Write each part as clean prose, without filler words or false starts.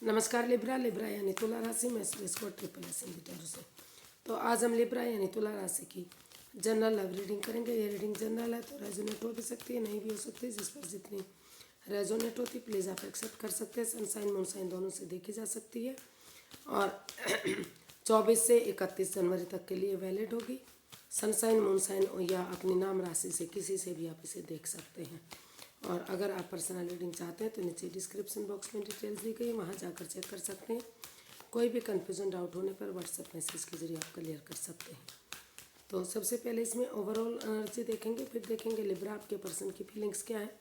नमस्कार Libra Libra यानी तुला राशि में इसको ट्रिपल एस से। तो आज हम लिब्रा यानी तुला राशि की जनरल लव रीडिंग करेंगे। ये रीडिंग जनरल है तो रेजोनेट हो भी सकती है, नहीं भी हो सकती है। जिस पर जितनी रेजोनेट होती प्लीज़ आप एक्सेप्ट कर सकते हैं। सनसाइन मूनसाइन दोनों से देखी जा सकती है और 24 से 31 जनवरी तक के लिए वैलिड होगी। सनसाइन मूनसाइन या अपनी नाम राशि से किसी से भी आप इसे देख सकते हैं। और अगर आप पर्सनल रीडिंग चाहते हैं तो नीचे डिस्क्रिप्शन बॉक्स में डिटेल्स दी गई है, वहाँ जाकर चेक कर सकते हैं। कोई भी कन्फ्यूजन डाउट होने पर व्हाट्सएप मैसेज के जरिए आप क्लियर कर सकते हैं। तो सबसे पहले इसमें ओवरऑल एनर्जी देखेंगे, फिर देखेंगे लिब्रा आपके पर्सन की फीलिंग्स क्या है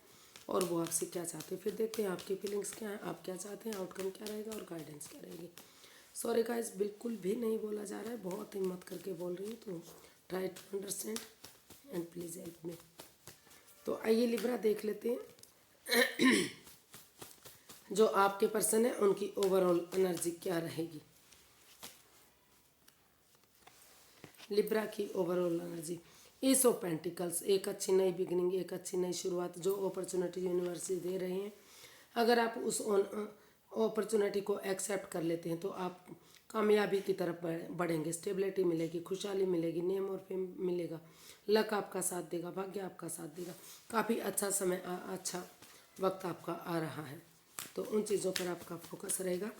और वो आपसे क्या चाहते हैं। फिर देखते हैं आपकी फीलिंग्स क्या है, आप क्या चाहते हैं, आउटकम क्या रहेगा और गाइडेंस क्या रहेगी। सॉरी गाइस, बिल्कुल भी नहीं बोला जा रहा है, बहुत हिम्मत करके बोल रही हूँ, तो try to understand and please help me. तो आइए लिब्रा देख लेते हैं जो आपके पर्सन है उनकी ओवरऑल एनर्जी क्या रहेगी। लिब्रा की overall energy S of pentacles, एक अच्छी नई बिगनिंग, एक अच्छी नई शुरुआत जो अपॉर्चुनिटी यूनिवर्स दे रहे हैं। अगर आप उस अपॉर्चुनिटी को एक्सेप्ट कर लेते हैं तो आप कामयाबी की तरफ बढ़ेंगे। स्टेबिलिटी मिलेगी, खुशहाली मिलेगी, नेम और फेम मिलेगा, लक आपका साथ देगा, भाग्य आपका साथ देगा। काफ़ी अच्छा समय अच्छा वक्त आपका आ रहा है, तो उन चीज़ों पर आपका फोकस रहेगा,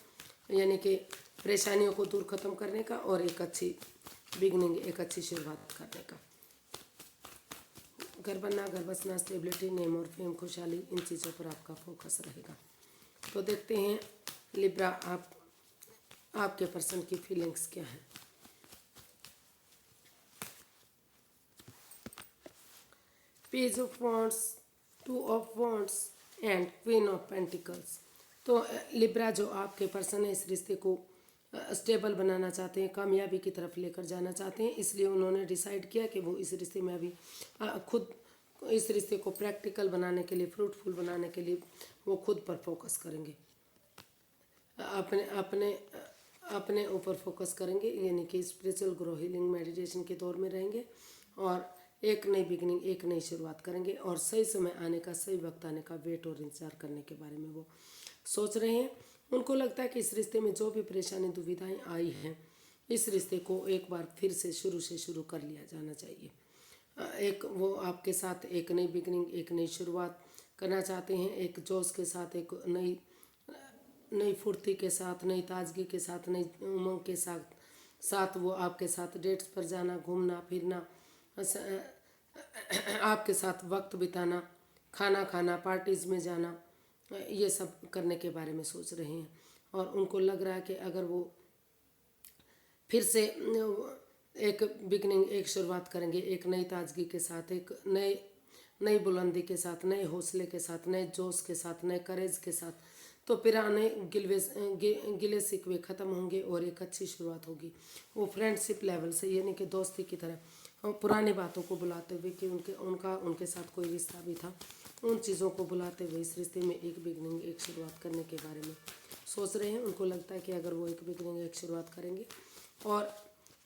यानी कि परेशानियों को दूर खत्म करने का और एक अच्छी बिगनिंग, एक अच्छी शुरुआत करने का। घर बनना, घर बसना, स्टेबिलिटी, नेम और फेम, खुशहाली, इन चीज़ों पर आपका फोकस रहेगा। तो देखते हैं लिब्रा आपके पर्सन की फीलिंग्स क्या है। Page of wands, 2 of wands and queen of pentacles. तो लिब्रा जो आपके पर्सन है इस रिश्ते को स्टेबल बनाना चाहते हैं, कामयाबी की तरफ लेकर जाना चाहते हैं, इसलिए उन्होंने डिसाइड किया कि वो इस रिश्ते में अभी खुद इस रिश्ते को प्रैक्टिकल बनाने के लिए, फ्रूटफुल बनाने के लिए वो खुद पर फोकस करेंगे, अपने अपने अपने ऊपर फोकस करेंगे, यानी कि स्पिरिचुअल ग्रो, हीलिंग, मेडिटेशन के दौर में रहेंगे और एक नई बिगनिंग, एक नई शुरुआत करेंगे और सही समय आने का, सही वक्त आने का वेट और इंतजार करने के बारे में वो सोच रहे हैं। उनको लगता है कि इस रिश्ते में जो भी परेशानी दुविधाएं आई हैं, इस रिश्ते को एक बार फिर से शुरू कर लिया जाना चाहिए। एक वो आपके साथ एक नई बिगनिंग, एक नई शुरुआत करना चाहते हैं, एक जोश के साथ, एक नई नई फुर्ती के साथ, नई ताजगी के साथ, नई उमंग के साथ वो आपके साथ डेट्स पर जाना, घूमना फिरना, आपके साथ वक्त बिताना, खाना खाना, पार्टीज़ में जाना, ये सब करने के बारे में सोच रहे हैं। और उनको लग रहा है कि अगर वो फिर से एक बिगनिंग, एक शुरुआत करेंगे, एक नई ताजगी के साथ, एक नई बुलंदी के साथ, नए हौसले के साथ, नए जोश के साथ, नए करेज के साथ, तो पुराने गिले शिकवे ख़त्म होंगे और एक अच्छी शुरुआत होगी। वो फ्रेंडशिप लेवल से, यानी कि दोस्ती की तरह पुरानी बातों को बुलाते हुए कि उनके साथ कोई रिश्ता भी था, उन चीज़ों को बुलाते हुए इस रिश्ते में एक बिगनिंग, एक शुरुआत करने के बारे में सोच रहे हैं। उनको लगता है कि अगर वो एक बिगनिंग, एक शुरुआत करेंगे और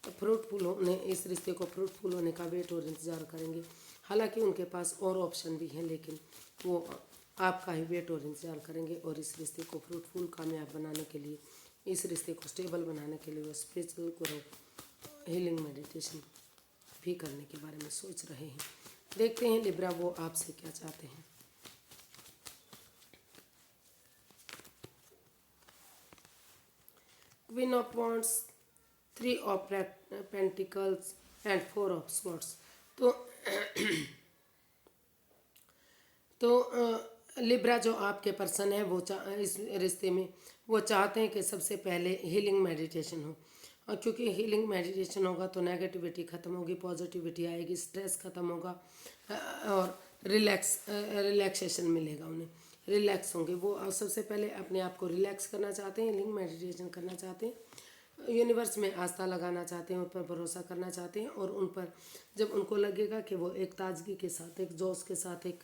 फ्रूटफुल होने, इस रिश्ते को फ्रूटफुल होने का वेट और इंतज़ार करेंगे। हालांकि उनके पास और ऑप्शन भी हैं, लेकिन वो आपका ही वेट और इंतज़ार करेंगे और इस रिश्ते को फ्रूटफुल, कामयाब बनाने के लिए, इस रिश्ते को स्टेबल बनाने के लिए वो स्पिरिचुअल ग्रो, हीलिंग, मेडिटेशन भी करने के बारे में सोच रहे हैं। देखते हैं लिब्रा वो आपसे क्या चाहते हैं। Queen of wands, 3 of pentacles and 4 of swords. तो लिब्रा जो आपके पर्सन है वो इस रिश्ते में वो चाहते हैं कि सबसे पहले हीलिंग मेडिटेशन हो, और क्योंकि हीलिंग मेडिटेशन होगा तो नेगेटिविटी ख़त्म होगी, पॉजिटिविटी आएगी, स्ट्रेस ख़त्म होगा और रिलैक्सेशन मिलेगा, उन्हें रिलैक्स होंगे। वो सबसे पहले अपने आप को रिलैक्स करना चाहते हैं, हीलिंग मेडिटेशन करना चाहते हैं, यूनिवर्स में आस्था लगाना चाहते हैं, उन पर भरोसा करना चाहते हैं और उन पर जब उनको लगेगा कि वो एक ताजगी के साथ, एक जोश के साथ एक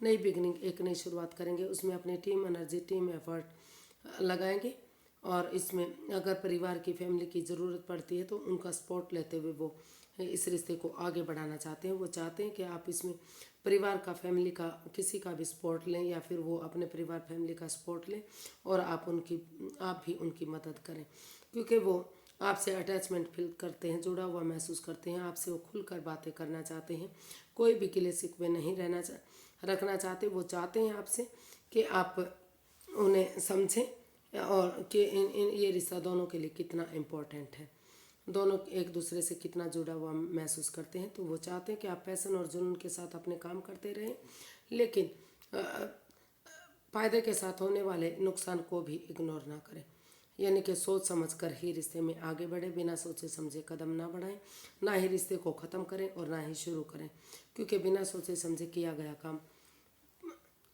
नई बिगनिंग, एक नई शुरुआत करेंगे, उसमें अपनी टीम एनर्जी, टीम एफर्ट लगाएंगे और इसमें अगर परिवार की, फैमिली की ज़रूरत पड़ती है तो उनका सपोर्ट लेते हुए वो इस रिश्ते को आगे बढ़ाना चाहते हैं। वो चाहते हैं कि आप इसमें परिवार का, फैमिली का, किसी का भी सपोर्ट लें, या फिर वो अपने परिवार फैमिली का सपोर्ट लें और आप भी उनकी मदद करें, क्योंकि वो आपसे अटैचमेंट फील करते हैं, जुड़ा हुआ महसूस करते हैं, आपसे वो खुलकर बातें करना चाहते हैं, कोई भी गिले शिकवे नहीं रखना चाहते। वो चाहते हैं आपसे कि आप उन्हें समझें और कि ये रिश्ता दोनों के लिए कितना इम्पोर्टेंट है, दोनों एक दूसरे से कितना जुड़ा हुआ महसूस करते हैं। तो वो चाहते हैं कि आप पैशन और जुनून के साथ अपने काम करते रहें, लेकिन फ़ायदे के साथ होने वाले नुकसान को भी इग्नोर ना करें, यानी कि सोच समझ कर ही रिश्ते में आगे बढ़े, बिना सोचे समझे कदम ना बढ़ाएं, ना ही रिश्ते को ख़त्म करें और ना ही शुरू करें, क्योंकि बिना सोचे समझे किया गया काम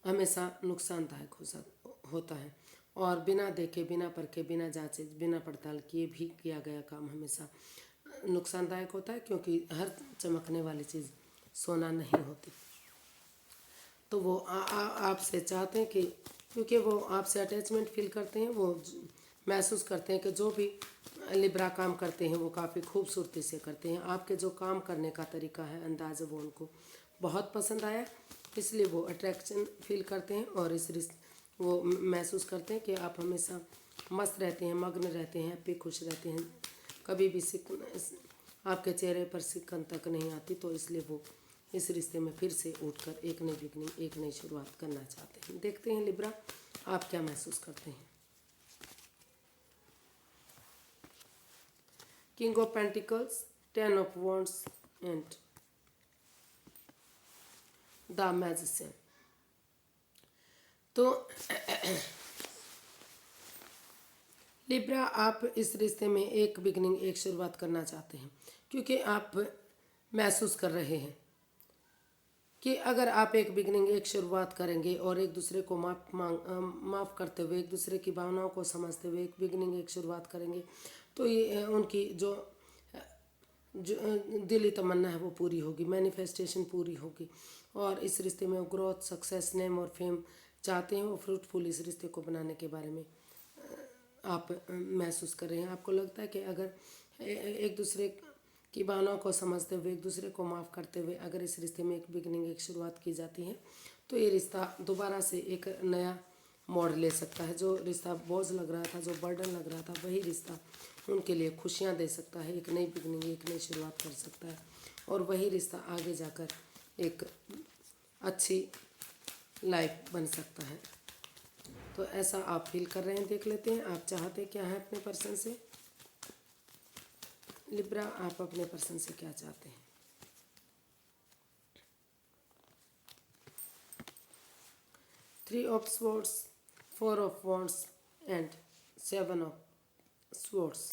हमेशा नुकसानदायक होता है, और बिना देखे, बिना परखे, बिना जांचे, बिना पड़ताल किए भी किया गया काम हमेशा नुकसानदायक होता है, क्योंकि हर चमकने वाली चीज़ सोना नहीं होती। तो वो आपसे चाहते हैं कि, क्योंकि वो आपसे अटैचमेंट फील करते हैं, वो महसूस करते हैं कि जो भी लिब्रा काम करते हैं वो काफ़ी खूबसूरती से करते हैं। आपके जो काम करने का तरीका है, अंदाज है, वो उनको बहुत पसंद आया, इसलिए वो अट्रैक्शन फील करते हैं और वो महसूस करते हैं कि आप हमेशा मस्त रहते हैं, मग्न रहते हैं, हैप्पी, खुश रहते हैं, कभी भी आपके चेहरे पर सिकन तक नहीं आती। तो इसलिए वो इस रिश्ते में फिर से उठकर एक नई बिगनिंग, एक नई शुरुआत करना चाहते हैं। देखते हैं लिब्रा आप क्या महसूस करते हैं। King of pentacles, 10 of wands and the magician. तो लिब्रा, आप इस रिश्ते में एक बिगनिंग, एक शुरुआत करना चाहते हैं, क्योंकि आप महसूस कर रहे हैं कि अगर आप एक बिगनिंग, एक शुरुआत करेंगे और एक दूसरे को माफ़ करते हुए, एक दूसरे की भावनाओं को समझते हुए एक बिगनिंग, एक शुरुआत करेंगे, तो ये उनकी जो दिली तमन्ना है वो पूरी होगी, मैनिफेस्टेशन पूरी होगी, और इस रिश्ते में वो ग्रोथ, सक्सेस, नेम और फेम चाहते हैं। वो फ्रूटफुल इस रिश्ते को बनाने के बारे में आप महसूस कर रहे हैं। आपको लगता है कि अगर एक दूसरे की भावनाओं को समझते हुए, एक दूसरे को माफ़ करते हुए अगर इस रिश्ते में एक बिगनिंग, एक शुरुआत की जाती है, तो ये रिश्ता दोबारा से एक नया मोड़ ले सकता है। जो रिश्ता बोझ लग रहा था, जो बर्डन लग रहा था, वही रिश्ता उनके लिए खुशियाँ दे सकता है, एक नई बिगनिंग, एक नई शुरुआत कर सकता है, और वही रिश्ता आगे जाकर एक अच्छी लाइफ बन सकता है। तो ऐसा आप फील कर रहे हैं, देख लेते हैं आप चाहते क्या हैं अपने पर्सन से। लिब्रा, आप अपने पर्सन से क्या चाहते हैं। Three of swords, 4 of wands and 7 of swords.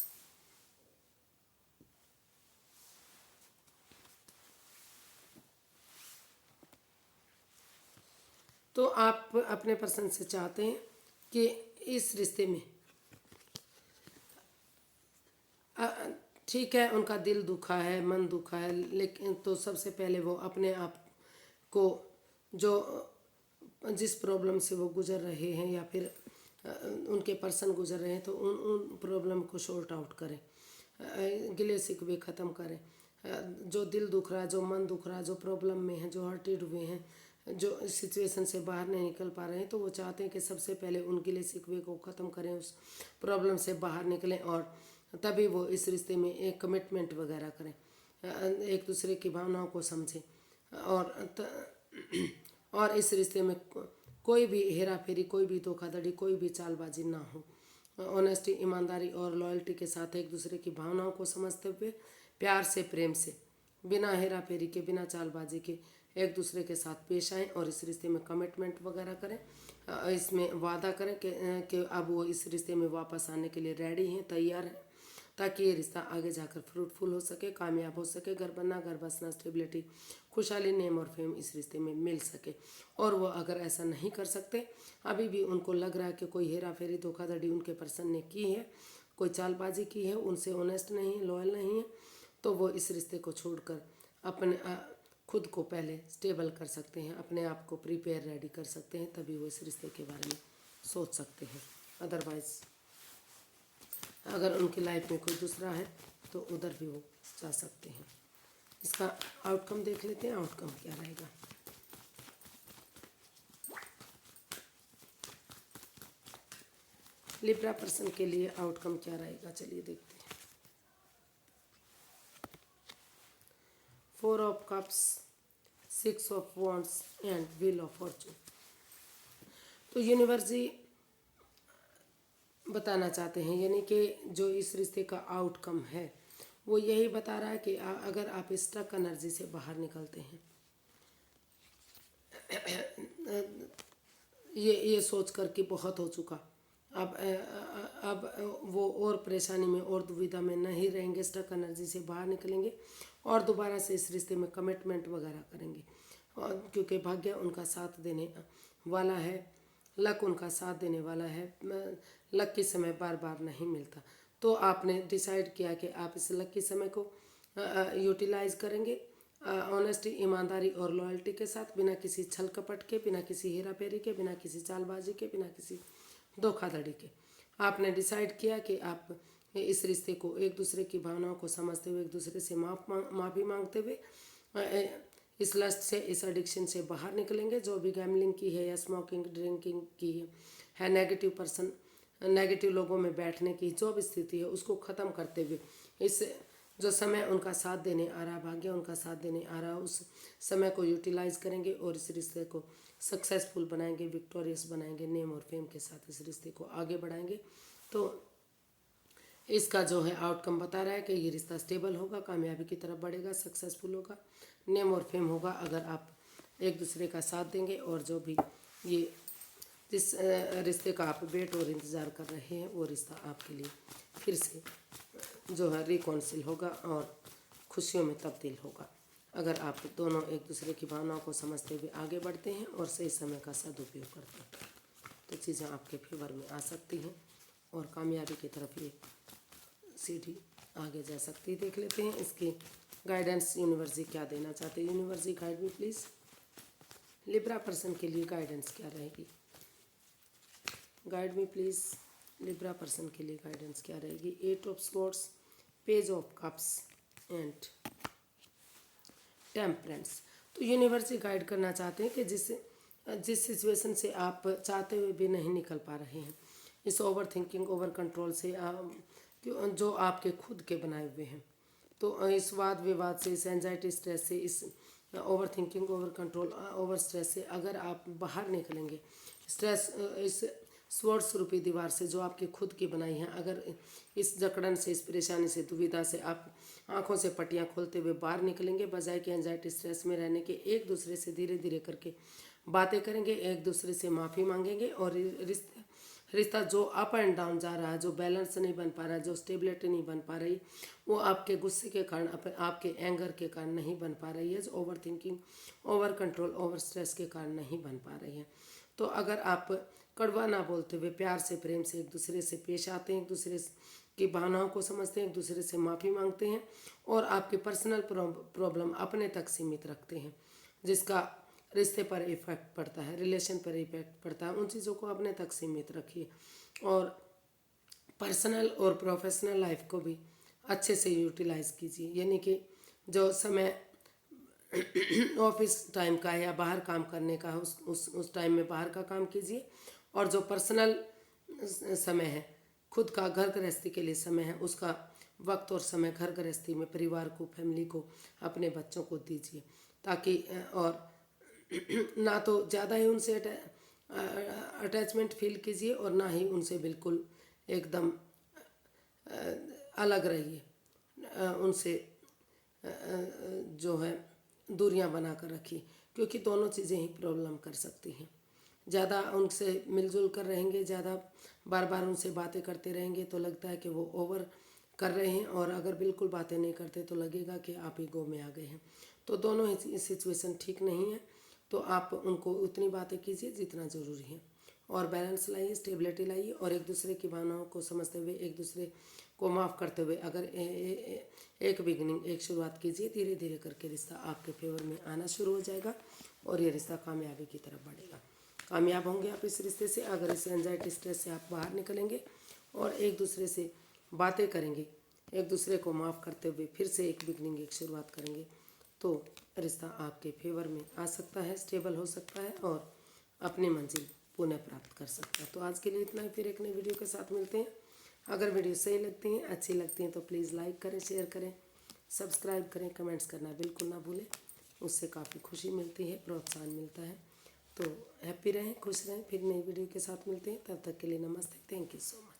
तो आप अपने पर्सन से चाहते हैं कि इस रिश्ते में ठीक है, उनका दिल दुखा है, मन दुखा है, लेकिन तो सबसे पहले वो अपने आप को, जो जिस प्रॉब्लम से वो गुजर रहे हैं या फिर उनके पर्सन गुजर रहे हैं, तो उन प्रॉब्लम को सॉर्ट आउट करें, गिले शिकवे ख़त्म करें। जो दिल दुख रहा है, जो मन दुख रहा है, जो प्रॉब्लम में है, जो हर्टेड हुए हैं, जो सिचुएशन से बाहर नहीं निकल पा रहे हैं, तो वो चाहते हैं कि सबसे पहले उन गिले शिकवे को ख़त्म करें, उस प्रॉब्लम से बाहर निकलें, और तभी वो इस रिश्ते में एक कमिटमेंट वगैरह करें, एक दूसरे की भावनाओं को समझें, और इस रिश्ते में कोई भी हेरा फेरी, कोई भी धोखाधड़ी, कोई भी चालबाजी ना हो। ऑनेस्टी, ईमानदारी और लॉयल्टी के साथ एक दूसरे की भावनाओं को समझते हुए प्यार से, प्रेम से, बिना हेरा फेरी के, बिना चालबाजी के एक दूसरे के साथ पेश आएँ और इस रिश्ते में कमिटमेंट वगैरह करें, इसमें वादा करें कि अब वो इस रिश्ते में वापस आने के लिए रेडी हैं, तैयार हैं, ताकि ये रिश्ता आगे जाकर फ्रूटफुल हो सके, कामयाब हो सके, घर बसना, स्टेबिलिटी, खुशहाली, नेम और फेम इस रिश्ते में मिल सके। और वो अगर ऐसा नहीं कर सकते, अभी भी उनको लग रहा है कि कोई हेरा फेरी, धोखाधड़ी उनके पर्सन ने की है, कोई चालबाजी की है, उनसे ऑनेस्ट नहीं है, लॉयल नहीं है, तो वो इस रिश्ते को छोड़कर अपने खुद को पहले स्टेबल कर सकते हैं, अपने आप को प्रिपेयर रेडी कर सकते हैं, तभी वो इस रिश्ते के बारे में सोच सकते हैं। अदरवाइज़ अगर उनकी लाइफ में कोई दूसरा है तो उधर भी वो जा सकते हैं। इसका आउटकम देख लेते हैं, आउटकम क्या रहेगा। लिब्रा पर्सन के लिए आउटकम क्या रहेगा, चलिए देखते हैं। 4 of cups, 6 of wands and wheel of Fortune. तो यूनिवर्स जी बताना चाहते हैं, यानी कि जो इस रिश्ते का आउटकम है वो यही बता रहा है कि अगर आप स्टक एनर्जी से बाहर निकलते हैं, ये सोच कर कि बहुत हो चुका, अब वो और परेशानी में और दुविधा में नहीं रहेंगे, स्टक एनर्जी से बाहर निकलेंगे और दोबारा से इस रिश्ते में कमिटमेंट वगैरह करेंगे। और क्योंकि भाग्य उनका साथ देने वाला है, लक उनका साथ देने वाला है। लक की समय बार बार नहीं मिलता, तो आपने डिसाइड किया कि आप इस लक की समय को यूटिलाइज करेंगे ऑनेस्टी, ईमानदारी और लॉयल्टी के साथ, बिना किसी छल कपट के, बिना किसी हेरा फेरी के, बिना किसी चालबाजी के, बिना किसी धोखाधड़ी के। आपने डिसाइड किया कि आप इस रिश्ते को, एक दूसरे की भावनाओं को समझते हुए, एक दूसरे से माफ़ी मांगते हुए इस लस्ट से, इस एडिक्शन से बाहर निकलेंगे। जो भी गैमलिंग की है या स्मोकिंग ड्रिंकिंग की है नेगेटिव लोगों में बैठने की जो भी स्थिति है उसको ख़त्म करते हुए, इस जो समय उनका साथ देने आ रहा, भाग्य उनका साथ देने आ रहा, उस समय को यूटिलाइज करेंगे और इस रिश्ते को सक्सेसफुल बनाएंगे, विक्टोरियस बनाएंगे, नेम और फेम के साथ इस रिश्ते को आगे बढ़ाएंगे। तो इसका जो है आउटकम बता रहा है कि ये रिश्ता स्टेबल होगा, कामयाबी की तरफ बढ़ेगा, सक्सेसफुल होगा, नेम और फेम होगा अगर आप एक दूसरे का साथ देंगे। और जो भी ये जिस रिश्ते का आप वेट और इंतज़ार कर रहे हैं वो रिश्ता आपके लिए फिर से जो है रिकॉन्सिल होगा और खुशियों में तब्दील होगा, अगर आप दोनों एक दूसरे की भावनाओं को समझते हुए आगे बढ़ते हैं और सही समय का सदुपयोग करते हैं, तो चीज़ें आपके फेवर में आ सकती हैं और कामयाबी की तरफ ये सीढ़ी आगे जा सकती है। देख लेते हैं इसकी गाइडेंस यूनिवर्स जी क्या देना चाहते हैं। Universe ji guide me please, Libra person के लिए गाइडेंस क्या रहेगी, guide me please, Libra person के लिए गाइडेंस क्या रहेगी। 8 of swords, page of cups and temperance. तो यूनिवर्स ही गाइड करना चाहते हैं कि जिस सिचुएशन से आप चाहते हुए भी नहीं निकल पा रहे हैं, इस ओवर थिंकिंग, ओवर कंट्रोल से जो आपके खुद के बनाए हुए हैं, तो इस वाद विवाद से, इस एंजाइटी स्ट्रेस से, इस over thinking, over control, over stress से अगर आप बाहर निकलेंगे, स्ट्रेस इस स्वॉर्ड्स रूपी दीवार से जो आपकी खुद की बनाई है, अगर इस जकड़न से, इस परेशानी से, दुविधा से आप आंखों से पट्टियां खोलते हुए बाहर निकलेंगे, बजाय कि एंजाइटी स्ट्रेस में रहने के, एक दूसरे से धीरे धीरे करके बातें करेंगे, एक दूसरे से माफ़ी मांगेंगे और रिश्ता जो अप एंड डाउन जा रहा है, जो बैलेंस नहीं बन पा रहा है, जो स्टेबिलिटी नहीं बन पा रही, वो आपके गुस्से के कारण, आपके एंगर के कारण नहीं बन पा रही है, जो over thinking, over control, over stress के कारण नहीं बन पा रही है। तो अगर आप कड़वा ना बोलते हुए प्यार से, प्रेम से एक दूसरे से पेश आते हैं, एक दूसरे की भावनाओं को समझते हैं, एक दूसरे से माफ़ी मांगते हैं और आपके पर्सनल प्रॉब्लम अपने तक सीमित रखते हैं, जिसका रिश्ते पर इफेक्ट पड़ता है, रिलेशन पर इफेक्ट पड़ता है, उन चीज़ों को अपने तक सीमित रखिए और पर्सनल और प्रोफेशनल लाइफ को भी अच्छे से यूटिलाइज कीजिए। यानी कि जो समय ऑफिस टाइम का है या बाहर काम करने का है, उस टाइम में बाहर का काम कीजिए और जो पर्सनल समय है, खुद का घर गृहस्थी के लिए समय है, उसका वक्त और समय घर गृहस्थी में परिवार को, फैमिली को, अपने बच्चों को दीजिए, ताकि और ना तो ज़्यादा ही उनसे अटैचमेंट फील कीजिए और ना ही उनसे बिल्कुल एकदम अलग रहिए, उनसे जो है दूरियां बना कर रखिए, क्योंकि दोनों चीज़ें ही प्रॉब्लम कर सकती हैं। ज़्यादा उनसे मिलजुल कर रहेंगे, ज़्यादा बार बार उनसे बातें करते रहेंगे तो लगता है कि वो ओवर कर रहे हैं, और अगर बिल्कुल बातें नहीं करते तो लगेगा कि आप ईगो में आ गए हैं। तो दोनों ही सिचुएशन ठीक नहीं है, तो आप उनको उतनी बातें कीजिए जितना ज़रूरी है और बैलेंस लाइए, स्टेबिलिटी लाइए और एक दूसरे की भावनाओं को समझते हुए, एक दूसरे को माफ़ करते हुए अगर एक बिगनिंग, एक शुरुआत कीजिए, धीरे धीरे करके रिश्ता आपके फेवर में आना शुरू हो जाएगा और ये रिश्ता कामयाबी की तरफ बढ़ेगा। कामयाब होंगे आप इस रिश्ते से अगर इस एंजाइटी स्ट्रेस से आप बाहर निकलेंगे और एक दूसरे से बातें करेंगे, एक दूसरे को माफ़ करते हुए फिर से एक बिगनिंग, एक शुरुआत करेंगे, तो रिश्ता आपके फेवर में आ सकता है, स्टेबल हो सकता है और अपनी मंजिल पुण्य प्राप्त कर सकता है। तो आज के लिए इतना ही, फिर एक नई वीडियो के साथ मिलते हैं। अगर वीडियो सही लगती हैं, अच्छी लगती हैं तो प्लीज़ लाइक करें, शेयर करें, सब्सक्राइब करें, कमेंट्स करना बिल्कुल ना भूलें। उससे काफ़ी खुशी मिलती है, प्रोत्साहन मिलता है। तो हैप्पी रहें, खुश रहें। फिर नई वीडियो के साथ मिलते हैं, तब तक के लिए नमस्ते, थैंक यू सो मच।